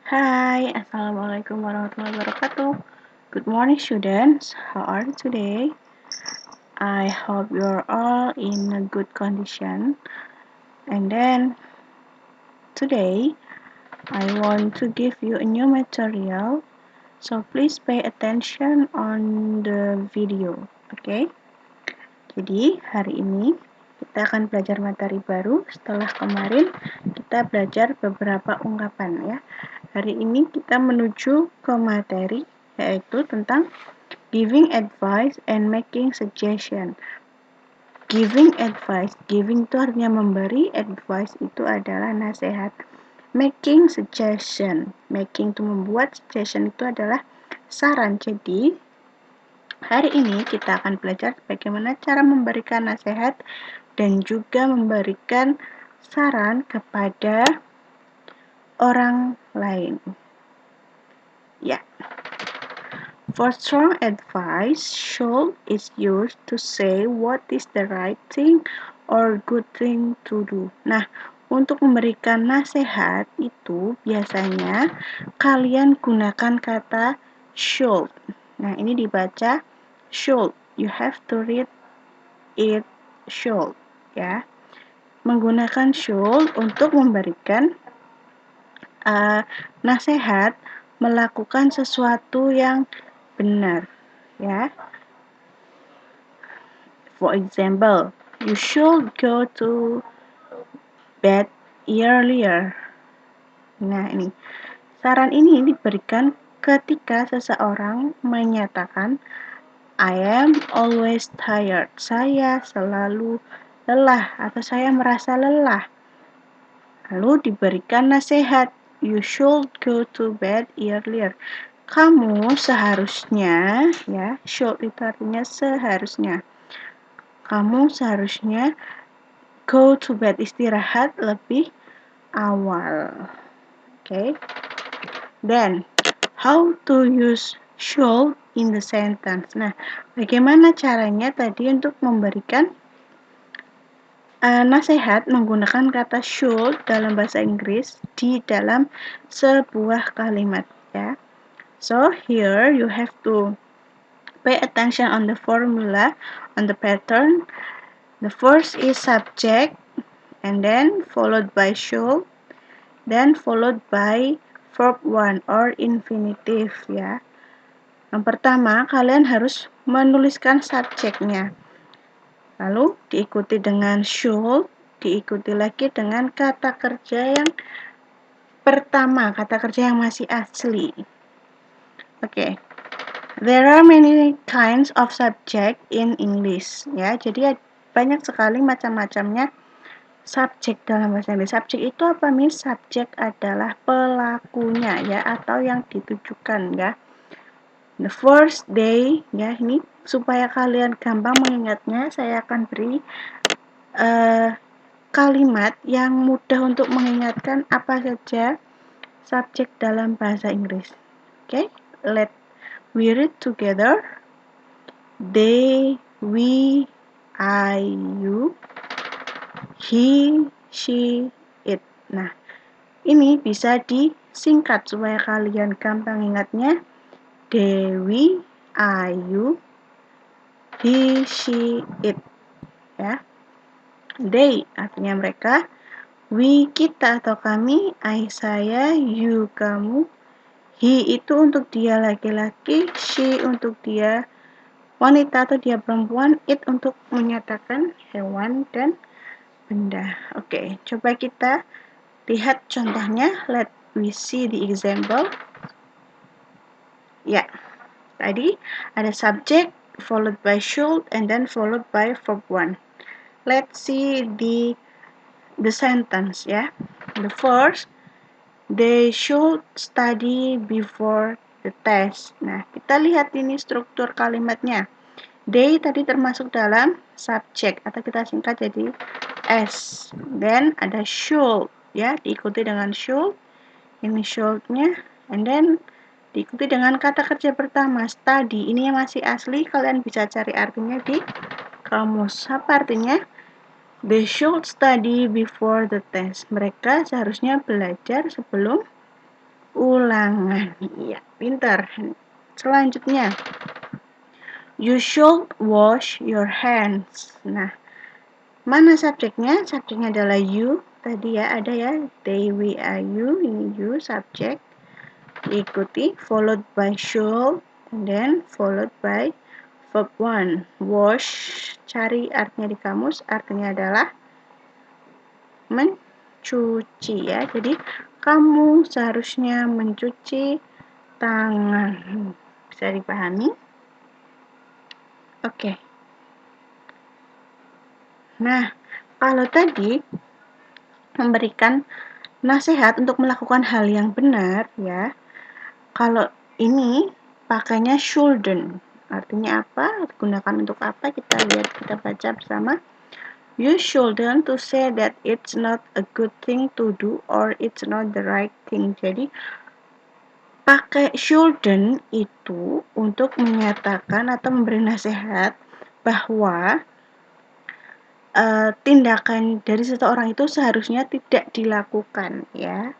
Hi, Assalamualaikum warahmatullahi wabarakatuh. Good morning, students. How are you today? I hope you're all in a good condition. And then today, I want to give you a new material. So please pay attention on the video. Okay? Jadi, hari ini kita akan belajar materi baru setelah kemarin kita belajar beberapa ungkapan ya. Hari ini kita menuju ke materi yaitu tentang giving advice and making suggestion. Giving advice, giving itu artinya memberi, advice itu adalah nasihat. Making suggestion, making itu membuat, suggestion itu adalah saran. Jadi, hari ini kita akan belajar bagaimana cara memberikan nasihat dan juga memberikan saran kepada orang lain. Ya. For strong advice, should is used to say what is the right thing or good thing to do. Nah, untuk memberikan nasihat itu biasanya kalian gunakan kata should. Nah, ini dibaca should. You have to read it should, ya. Menggunakan should untuk memberikan nasihat melakukan sesuatu yang benar, ya. For example, you should go to bed earlier. Nah, ini saran ini diberikan ketika seseorang menyatakan I am always tired. Saya selalu lelah atau saya merasa lelah. Lalu diberikan nasihat, you should go to bed earlier. Kamu seharusnya, ya, should itu artinya seharusnya. Kamu seharusnya go to bed, istirahat lebih awal. Okay. Then, how to use should in the sentence. Nah, bagaimana caranya tadi untuk memberikan nasihat menggunakan kata should dalam bahasa Inggris di dalam sebuah kalimat, ya. So, here you have to pay attention on the formula, on the pattern. The first is subject, and then followed by should, then followed by verb 1 or infinitive, ya. Yang pertama, kalian harus menuliskan subjeknya. Lalu diikuti dengan should, diikuti lagi dengan kata kerja yang pertama, kata kerja yang masih asli. Oke. There are many kinds of subject in English, ya. Jadi banyak sekali macam-macamnya subjek dalam bahasa Inggris. Subjek itu apa, Miss? Subjek adalah pelakunya, ya, atau yang ditujukan, ya. The first day, ya, ini supaya kalian gampang mengingatnya, saya akan beri kalimat yang mudah untuk mengingatkan apa saja subjek dalam bahasa Inggris. Okay, let we read together. They, we, I, you, he, she, it. Nah, ini bisa disingkat supaya kalian gampang ingatnya. Dewi, Ayu, he, she, it. Ya. They artinya mereka, we kita atau kami, I saya, you kamu, he itu untuk dia laki-laki, she untuk dia wanita atau dia perempuan, it untuk menyatakan hewan dan benda. Oke, coba kita lihat contohnya. Let we see the example. Ya, tadi ada subject followed by should and then followed by verb 1. Let's see the sentence, ya. The first, they should study before the test. Nah, kita lihat ini struktur kalimatnya. They tadi termasuk dalam subjek atau kita singkat jadi S. Then ada should, ya, diikuti dengan should. Ini should-nya, and then diikuti dengan kata kerja pertama, study. Ini yang masih asli, kalian bisa cari artinya di kamus. Apa artinya? They should study before the test. Mereka seharusnya belajar sebelum ulangan. Iya, pintar. Selanjutnya, you should wash your hands. Nah, mana subjeknya? Subjeknya adalah you. Tadi ya, ada ya. They, we, are, you. Ini you, subjek. Diikuti, followed by should. And then followed by verb 1. Wash. Cari artinya di kamus. Artinya adalah mencuci ya. Jadi, kamu seharusnya mencuci tangan. Bisa dipahami? Oke. Nah, kalau tadi memberikan nasihat untuk melakukan hal yang benar ya. Kalau ini pakainya shouldn't. Artinya apa? Digunakan untuk apa? Kita lihat, kita baca bersama. You shouldn't to say that it's not a good thing to do or it's not the right thing. Jadi pakai shouldn't itu untuk menyatakan atau memberi nasihat bahwa tindakan dari seseorang itu seharusnya tidak dilakukan ya.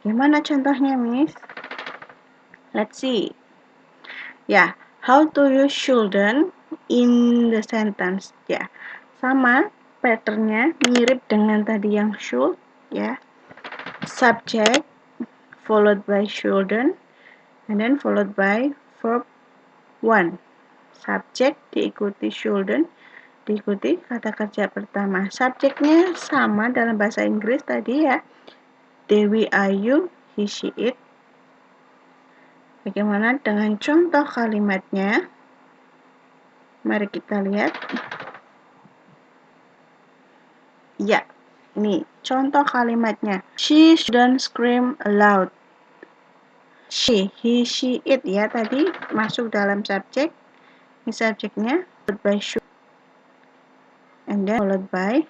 Gimana contohnya, Miss? Let's see. Ya, how to use shouldn't in the sentence. Ya, sama patternnya mirip dengan tadi yang should ya. Subject followed by shouldn't and then followed by verb 1. Subject diikuti shouldn't, diikuti kata kerja pertama. Subjeknya sama dalam bahasa Inggris tadi ya. They, we, are, you, he, she, it. Bagaimana dengan contoh kalimatnya? Mari kita lihat. Ya, ini contoh kalimatnya. She shouldn't scream aloud. She, he, she, it ya tadi masuk dalam subjek. Ini subjeknya followed by should and then followed by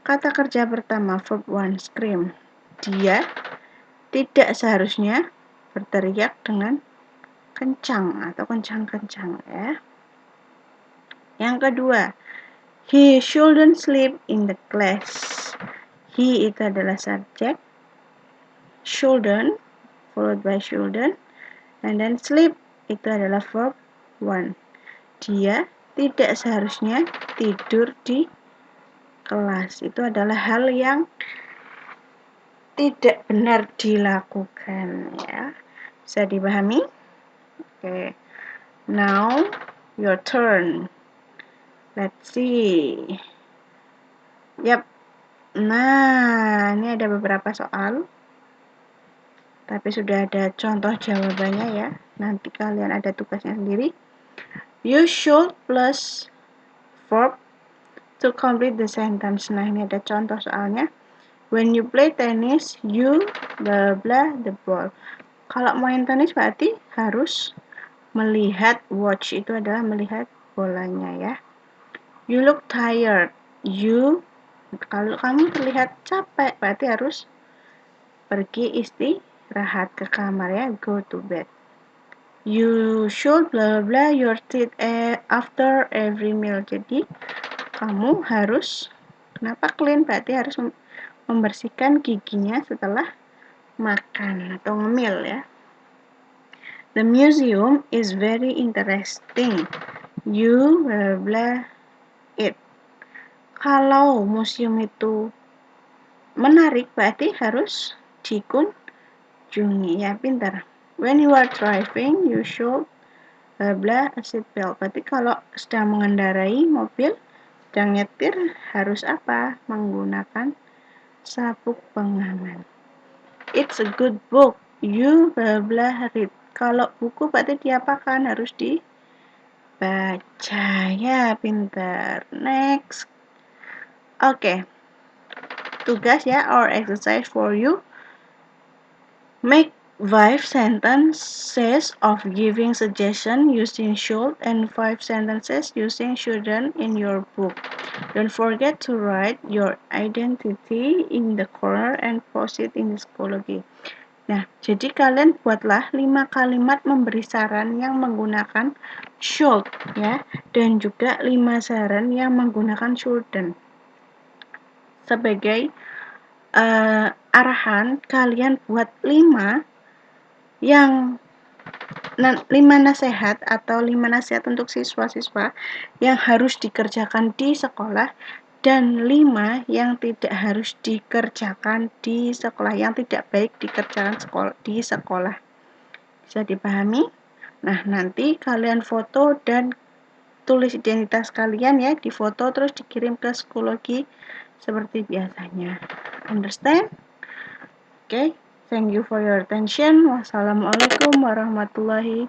kata kerja pertama verb 1 scream. Dia tidak seharusnya berteriak dengan kencang atau kencang-kencang ya. Yang kedua, he shouldn't sleep in the class. He itu adalah subjek, shouldn't followed by shouldn't, and then sleep itu adalah verb 1. Dia tidak seharusnya tidur di kelas. Itu adalah hal yang tidak benar dilakukan ya. Bisa dipahami? Oke. Now your turn. Let's see. Yap. Nah, ini ada beberapa soal. Tapi sudah ada contoh jawabannya ya. Nanti kalian ada tugasnya sendiri. You should plus verb to complete the sentence. Nah, ini ada contoh soalnya. When you play tennis, you blah blah the ball. Kalau main tenis berarti harus melihat watch, itu adalah melihat bolanya ya. You look tired. You, kalau kamu terlihat capek berarti harus pergi istirahat ke kamar ya, go to bed. You should blah blah your teeth after every meal. Jadi kamu harus, kenapa clean? Berarti harus membersihkan giginya setelah makan atau ngemil ya. The museum is very interesting. You blah blah it. Kalau museum itu menarik berarti harus dikunjungi ya, pintar. When you are driving, you should blah blah a seatbelt. Berarti kalau sedang mengendarai mobil, sedang nyetir harus apa? Menggunakan sabuk pengaman. It's a good book. You blah blah read. Kalau buku berarti diapakan? Harus dibaca ya, pintar. Next. Oke. Tugas ya, or exercise for you. Make 5 sentences of giving suggestion using should and 5 sentences using shouldn't in your book. Don't forget to write your identity in the corner and post it in the Schoology. Nah, jadi kalian buatlah 5 kalimat memberi saran yang menggunakan should ya, dan juga 5 saran yang menggunakan shouldn't sebagai arahan kalian buat 5 nasihat atau 5 nasihat untuk siswa-siswa yang harus dikerjakan di sekolah dan 5 yang tidak harus dikerjakan di sekolah, yang tidak baik dikerjakan di sekolah. Bisa dipahami? Nah, nanti kalian foto dan tulis identitas kalian ya, difoto terus dikirim ke psikologi seperti biasanya. Understand? Okay, thank you for your attention. Wassalamualaikum warahmatullahi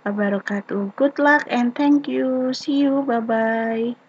wabarakatuh. Good luck and thank you. See you. Bye-bye.